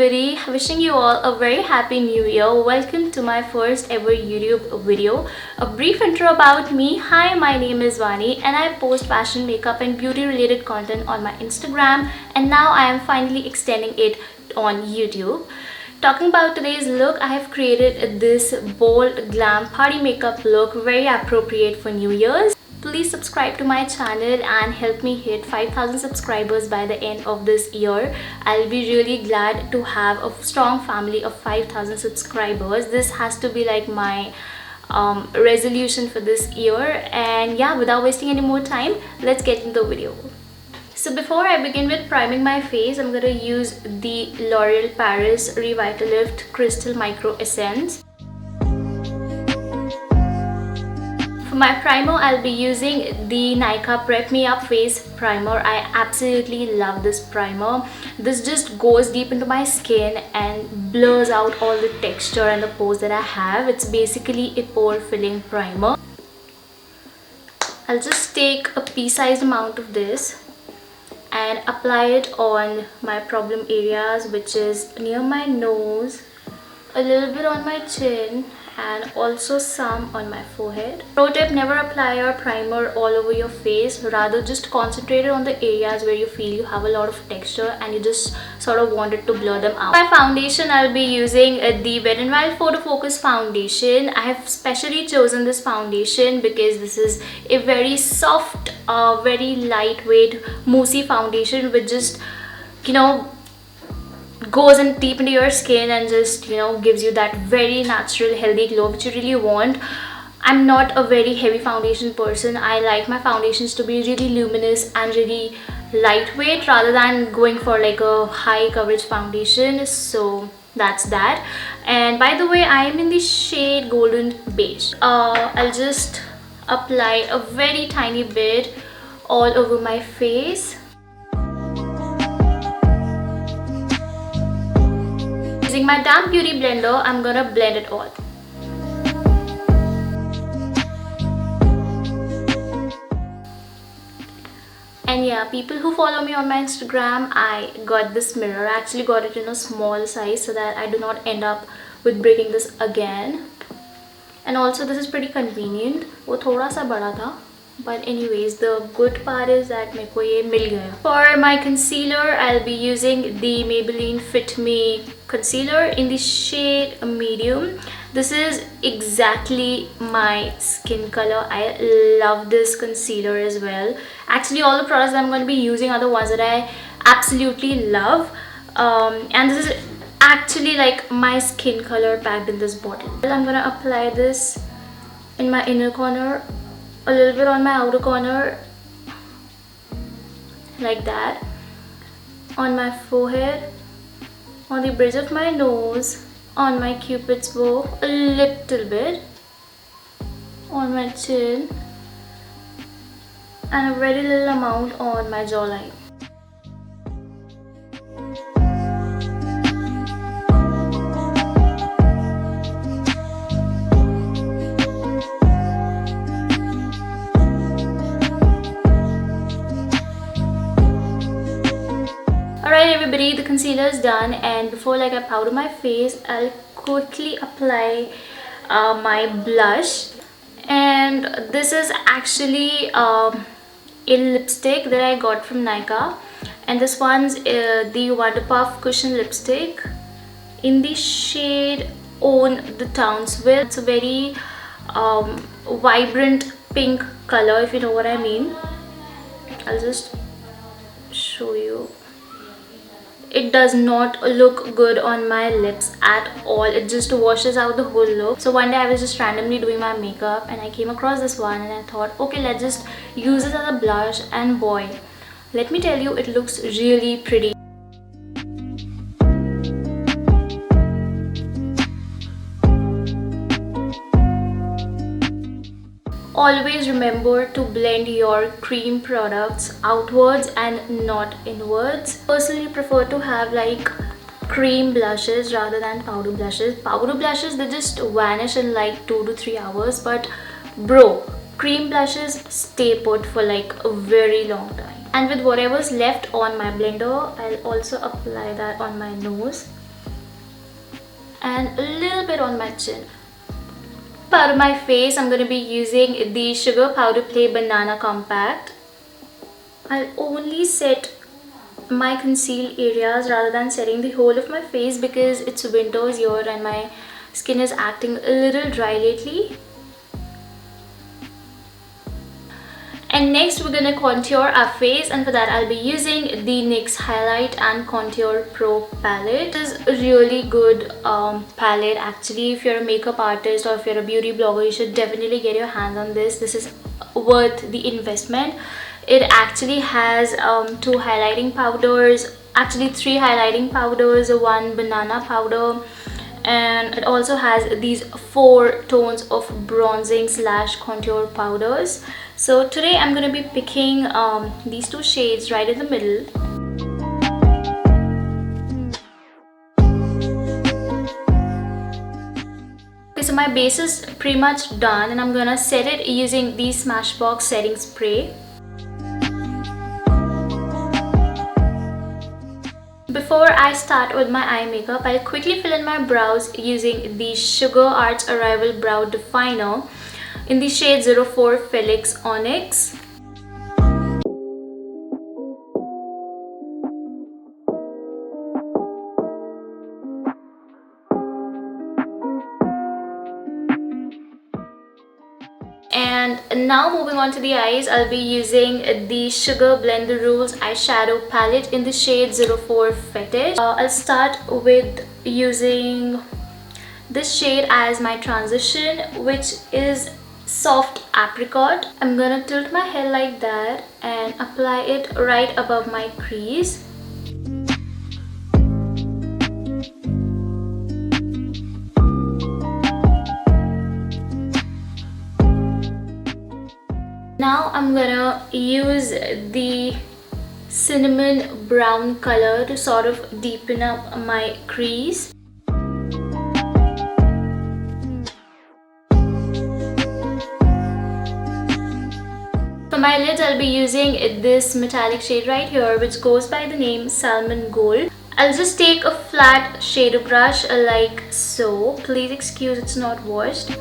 everybody, wishing you all a very happy new year. Welcome to my first ever YouTube video. A brief intro about me. Hi, my name is Vani and I post fashion, makeup and beauty related content on my Instagram, and now I am finally extending it on YouTube. Talking about today's look, I have created this bold glam party makeup look, very appropriate for New Year's. Please subscribe to my channel and help me hit 5,000 subscribers by the end of this year. I'll be really glad to have a strong family of 5,000 subscribers. This has to be like my resolution for this year. And yeah, without wasting any more time, let's get into the video. So before I begin with priming my face, I'm gonna use the L'Oreal Paris Revitalift Crystal Microessence. For my primer, I'll be using the Nykaa Prep Me Up Face Primer. I absolutely love this primer. This just goes deep into my skin and blurs out all the texture and the pores that I have. It's basically a pore filling primer. I'll just take a pea-sized amount of this and apply it on my problem areas, which is near my nose, a little bit on my chin, and also some on my forehead. Pro tip: never apply your primer all over your face, rather just concentrate it on the areas where you feel you have a lot of texture and you just sort of want it to blur them out. My foundation, I'll be using the Wet n Wild Photofocus foundation. I have specially chosen this foundation because this is a very soft, very lightweight, moussey foundation which just, goes in deep into your skin and just gives you that very natural healthy glow which you really want. I'm not a very heavy foundation person. I like my foundations to be really luminous and really lightweight rather than going for like a high coverage foundation. So that's that. And by the way, I am in the shade Golden Beige. I'll just apply a very tiny bit all over my face. Using my damp beauty blender, I'm gonna blend it all. And yeah, people who follow me on my Instagram, I got this mirror. I actually got it in a small size so that I do not end up with breaking this again. And also this is pretty convenient. वो थोड़ा सा बड़ा था. But anyways, the good part is that मेरे को ये मिल गया. For my concealer, I'll be using the Maybelline Fit Me concealer in the shade medium. This is exactly my skin color. I love this concealer as well. Actually, all the products that I'm going to be using are the ones that I absolutely love. And this is actually like my skin color packed in this bottle. I'm going to apply this in my inner corner, a little bit on my outer corner, like that, on my forehead, on the bridge of my nose, on my cupid's bow, a little bit, on my chin, and a very little amount on my jawline. Alright everybody, the concealer is done, and before I powder my face, I'll quickly apply my blush. And this is actually a lipstick that I got from Nykaa, and this one's the Wonderpuff cushion lipstick in the shade Own the Townsville. It's a very vibrant pink color, if you know what I mean. I'll just show you. It does not look good on my lips at all. It just washes out the whole look. So one day I was just randomly doing my makeup and I came across this one and I thought, okay, let's just use it as a blush, and boy, let me tell you, it looks really pretty. Always remember to blend your cream products outwards and not inwards. Personally prefer to have like cream blushes rather than powder blushes. Powder blushes, they just vanish in like 2 to 3 hours, but bro, cream blushes stay put for like a very long time. And with whatever's left on my blender, I'll also apply that on my nose. and a little bit on my chin. Part of my face, I'm going to be using the Sugar Powderplay Banana Compact. I'll only set my concealed areas rather than setting the whole of my face because it's winter's here and my skin is acting a little dry lately. And next we're gonna contour our face, and for that I'll be using the NYX Highlight and Contour Pro palette. This is a really good palette actually. If you're a makeup artist or if you're a beauty blogger, you should definitely get your hands on this. This is worth the investment. It actually has 2 highlighting powders, actually 3 highlighting powders, 1 banana powder, and it also has these 4 tones of bronzing / contour powders. So today I'm going to be picking these 2 shades right in the middle. Okay, so my base is pretty much done and I'm going to set it using the Smashbox setting spray. Before I start with my eye makeup, I'll quickly fill in my brows using the Sugar Arts Arrival Brow Definer in the shade 04 Felix Onyx. And now moving on to the eyes, I'll be using the Sugar Blend the Rules eyeshadow palette in the shade 04 Fetish. I'll start with using this shade as my transition, which is Soft Apricot. I'm gonna tilt my hair like that and apply it right above my crease. Now I'm gonna use the cinnamon brown color to sort of deepen up my crease. For my lids, I'll be using this metallic shade right here, which goes by the name Salmon Gold. I'll just take a flat shader brush like so. Please excuse it's not washed.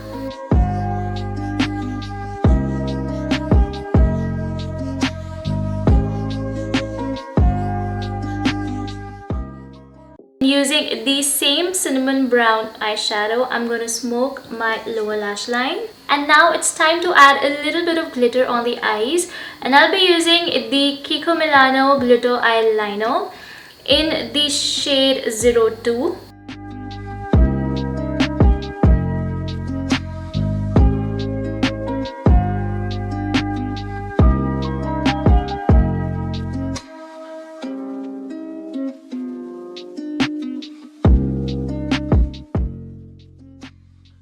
Using the same cinnamon brown eyeshadow, I'm going to smoke my lower lash line. And now it's time to add a little bit of glitter on the eyes. And I'll be using the Kiko Milano Glitter Eyeliner in the shade 02.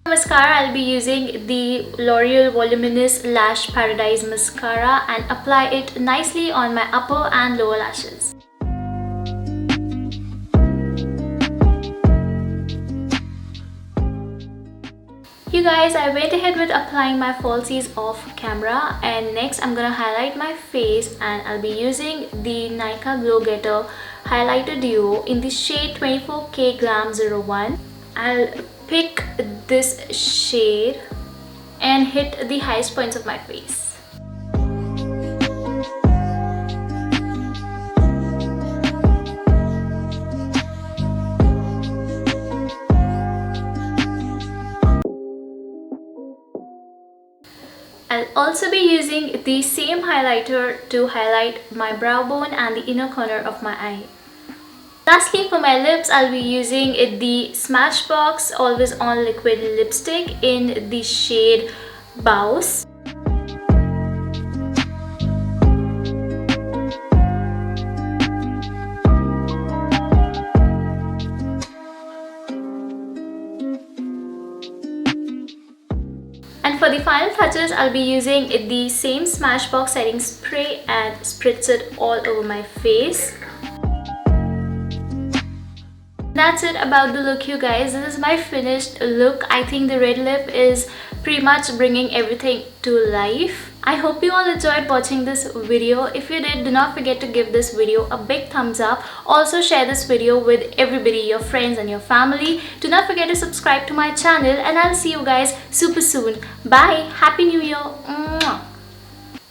Mascara, I'll be using the Loreal Voluminous Lash Paradise Mascara and apply it nicely on my upper and lower lashes. You guys, I went ahead with applying my falsies off camera, and next I'm gonna highlight my face and I'll be using the Nykaa Glow Getter Highlighter Duo in the shade 24K Glam 01. I'll pick this shade and hit the highest points of my face. I'll also be using the same highlighter to highlight my brow bone and the inner corner of my eye. Lastly, for my lips, I'll be using the Smashbox Always On Liquid Lipstick in the shade Bawse. And for the final touches, I'll be using the same Smashbox setting spray and spritz it all over my face. That's it about the look, you guys. This is my finished look. I think the red lip is pretty much bringing everything to life. I hope you all enjoyed watching this video. If you did, do not forget to give this video a big thumbs up. Also share this video with everybody, your friends and your family. Do not forget to subscribe to my channel, and I'll see you guys super soon. Bye. Happy New Year. Mwah.